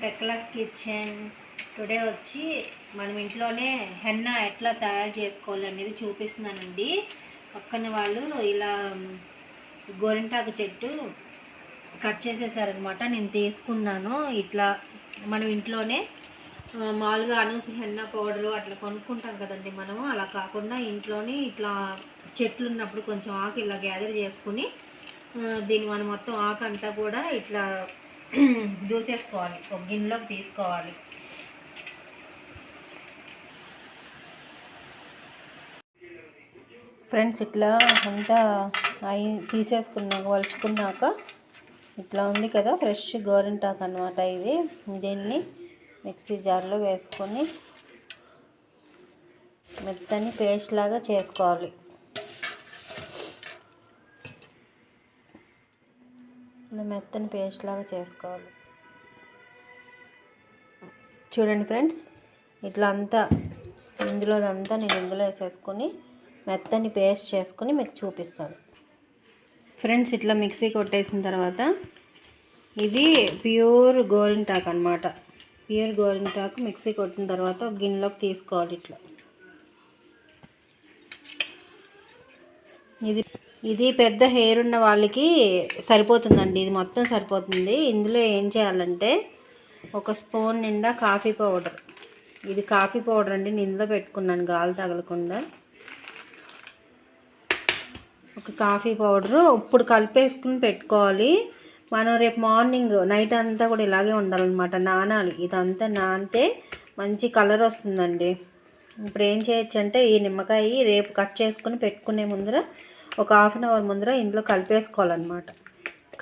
టెక్లాస్ kitchen. Today వచ్చి మనం ఇంట్లోనే హెన్నా ఎట్లా తయారు చేసుకోవాలి అనేది చూపిస్తున్నానండి. పక్కన వాళ్ళు ఇలా గోరింటాకు చెట్టు కట్ చేసేసారనమాట. నేను తీసుకున్నాను. ఇట్లా మనం ఇంట్లోనే మామూలుగా అనూసి హెన్నా పౌడరు అట్లా కొనుక్కుంటాం కదండి మనము. అలా కాకుండా ఇంట్లోనే ఇట్లా చెట్లు ఉన్నప్పుడు కొంచెం ఆకు ఇలా గ్యాదర్ చేసుకుని దీన్ని మనం మొత్తం ఆకు అంతా కూడా ఇట్లా దూసేసుకోవాలి, ఒక గిన్నెలోకి తీసుకోవాలి. ఫ్రెండ్స్ ఇట్లా అంతా తీసేసుకున్నాక వలుచుకున్నాక ఇట్లా ఉంది కదా ఫ్రెష్ గోరింటాకు అనమాట. ఇది దీన్ని మిక్సీ జార్లో వేసుకొని మెత్తని పేస్ట్ లాగా చేసుకోవాలి. మెత్తని పేస్ట్ లాగా చేసుకోవాలి. చూడండి ఫ్రెండ్స్, ఇట్లా అంతా ఇందులోదంతా నేను ఇందులో వేసేసుకొని మెత్తని పేస్ట్ చేసుకొని మీకు చూపిస్తాను. ఫ్రెండ్స్ ఇట్లా మిక్సీ కొట్టేసిన తర్వాత ఇది ప్యూర్ గోరింటాకు అనమాట. ప్యూర్ గోరింటాకు మిక్సీ కొట్టిన తర్వాత గిన్నెలోకి తీసుకోవాలి. ఇట్లా ఇది పెద్ద హెయిర్ ఉన్న వాళ్ళకి సరిపోతుందండి. ఇది మొత్తం సరిపోతుంది. ఇందులో ఏం చేయాలంటే ఒక స్పూన్ నిండా కాఫీ పౌడర్. ఇది కాఫీ పౌడర్ అండి, నేను ఇందులో పెట్టుకున్నాను గాలి తగలకుండా. ఒక కాఫీ పౌడరు ఇప్పుడు కలిపేసుకుని పెట్టుకోవాలి. మనం రేపు మార్నింగ్ నైట్ అంతా కూడా ఇలాగే ఉండాలన్నమాట, నానాలి. ఇదంతా నానితే మంచి కలర్ వస్తుందండి. ఇప్పుడు ఏం చేయొచ్చు అంటే ఈ నిమ్మకాయ రేపు కట్ చేసుకుని పెట్టుకునే ముందర ఒక హాఫ్ అన్ అవర్ ముందర ఇందులో కలిపేసుకోవాలన్నమాట.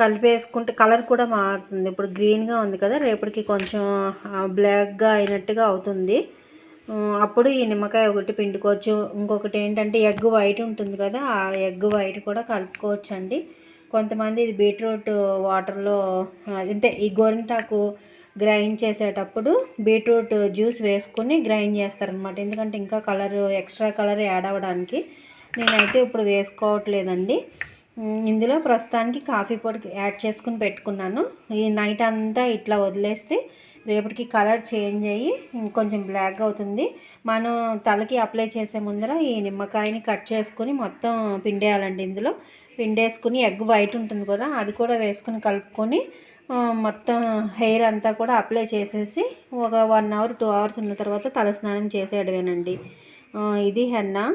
కలిపేసుకుంటే కలర్ కూడా మారుతుంది. ఇప్పుడు గ్రీన్గా ఉంది కదా, రేపటికి కొంచెం బ్లాక్గా అయినట్టుగా అవుతుంది. అప్పుడు ఈ నిమ్మకాయ ఒకటి పిండుకోవచ్చు. ఇంకొకటి ఏంటంటే ఎగ్ వైట్ ఉంటుంది కదా, ఆ ఎగ్ వైట్ కూడా కలుపుకోవచ్చు అండి. కొంతమంది ఇది బీట్రూట్ వాటర్లో అంటే ఈ గోరింటాకు గ్రైండ్ చేసేటప్పుడు బీట్రూట్ జ్యూస్ వేసుకొని గ్రైండ్ చేస్తారనమాట. ఎందుకంటే ఇంకా కలర్ ఎక్స్ట్రా కలర్ యాడ్ అవ్వడానికి. నేనైతే ఇప్పుడు వేసుకోవట్లేదండి. ఇందులో ప్రస్తుతానికి కాఫీ పొడి యాడ్ చేసుకుని పెట్టుకున్నాను. ఈ నైట్ అంతా ఇట్లా వదిలేస్తే రేపటికి కలర్ చేంజ్ అయ్యి కొంచెం బ్లాక్గా అవుతుంది. మనం తలకి అప్లై చేసే ముందర ఈ నిమ్మకాయని కట్ చేసుకుని మొత్తం పిండేయాలండి. ఇందులో పిండేసుకుని ఎగ్ వైట్ ఉంటుంది కదా, అది కూడా వేసుకుని కలుపుకొని మొత్తం హెయిర్ అంతా కూడా అప్లై చేసేసి ఒక 1 అవర్ 2 అవర్స్ ఉన్న తర్వాత తలస్నానం చేసేయడమేనండి. ఇది హెన్నా.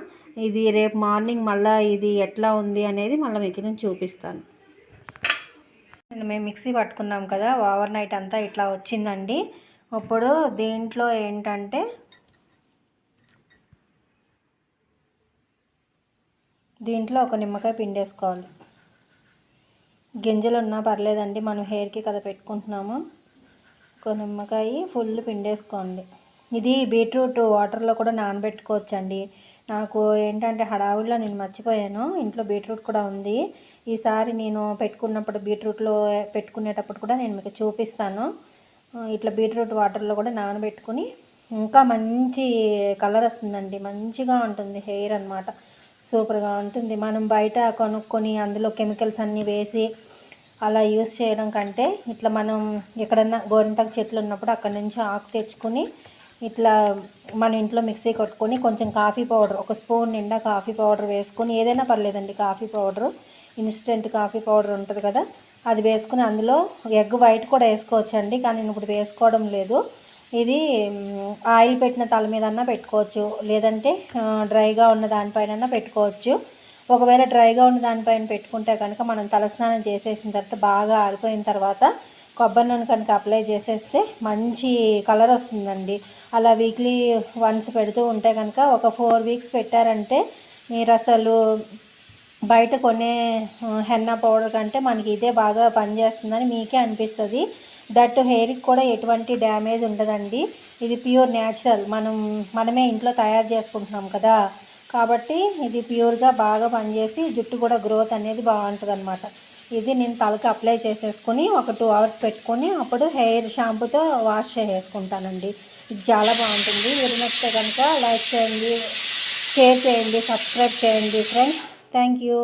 ఇది రేపు మార్నింగ్ మళ్ళీ ఇది ఎట్లా ఉంది అనేది మళ్ళీ మీకు నేను చూపిస్తాను. మేము మిక్సీ పట్టుకున్నాం కదా, ఓవర్ నైట్ అంతా ఇట్లా వచ్చిందండి. ఇప్పుడు దీంట్లో ఏంటంటే దీంట్లో ఒక నిమ్మకాయ పిండేసుకోవాలి. గింజలు ఉన్నా పర్లేదండి, మనం హెయిర్కి కదా పెట్టుకుంటున్నాము. ఒక నిమ్మకాయ ఫుల్ పిండేసుకోండి. ఇది బీట్రూట్ వాటర్లో కూడా నానబెట్టుకోవచ్చండి. నాకు ఏంటంటే హడావుడిలో నేను మర్చిపోయాను, ఇంట్లో బీట్రూట్ కూడా ఉంది. ఈసారి నేను బీట్రూట్లో పెట్టుకునేటప్పుడు కూడా నేను మీకు చూపిస్తాను. ఇట్లా బీట్రూట్ వాటర్లో కూడా నానబెట్టుకుని ఇంకా మంచి కలర్ వస్తుందండి. మంచిగా ఉంటుంది హెయిర్ అనమాట, సూపర్గా ఉంటుంది. మనం బయట కొనుక్కొని అందులో కెమికల్స్ అన్నీ వేసి అలా యూస్ చేయడం కంటే ఇట్లా మనం ఎక్కడన్నా గోరింటాకు చెట్లు ఉన్నప్పుడు అక్కడ నుంచి ఆకు తెచ్చుకొని ఇట్లా మన ఇంట్లో మిక్సీ కొట్టుకొని కొంచెం కాఫీ పౌడర్, ఒక స్పూన్ నిండా కాఫీ పౌడర్ వేసుకొని, ఏదైనా పర్లేదండి, coffee powder instant coffee powder ఉంటుంది కదా, అది వేసుకుని అందులో ఎగ్ వైట్ కూడా వేసుకోవచ్చండి. కానీ నేను ఇప్పుడు వేసుకోవడం లేదు. ఇది ఆయిల్ పెట్టిన తల మీదన్నా పెట్టుకోవచ్చు, లేదంటే డ్రైగా ఉన్న దానిపైన పెట్టుకోవచ్చు. ఒకవేళ డ్రైగా ఉన్న దానిపైన పెట్టుకుంటే కనుక మనం తలస్నానం చేసేసిన తర్వాత బాగా ఆరిపోయిన తర్వాత కొబ్బరి నూనె కనుక అప్లై చేసేస్తే మంచి కలర్ వస్తుందండి. అలా వీక్లీ వన్స్ పెడుతూ ఉంటే కనుక ఒక 4 వీక్స్ పెట్టారంటే మీరు అసలు బయట కొనే హెన్నా పౌడర్ కంటే మనకి ఇదే బాగా పనిచేస్తుందని మీకే అనిపిస్తుంది. దట్ హెయిర్కి కూడా ఎటువంటి డ్యామేజ్ ఉండదండి. ఇది ప్యూర్ న్యాచురల్, మనమే ఇంట్లో తయారు చేసుకుంటున్నాం కదా, కాబట్టి ఇది ప్యూర్గా బాగా పనిచేసి జుట్టు కూడా గ్రోత్ అనేది బాగుంటుంది అనమాట. ఇది నేను తలకి అప్లై చేసేసుకొని ఒక 2 అవర్స్ పెట్టుకొని అప్పుడు హెయిర్ షాంపూతో వాష్ చేసుకుంటానండి. ఇది చాలా బాగుంటుంది. మీరు నచ్చితే కనుక లైక్ చేయండి, షేర్ చేయండి, సబ్స్క్రైబ్ చేయండి ఫ్రెండ్స్. Thank you.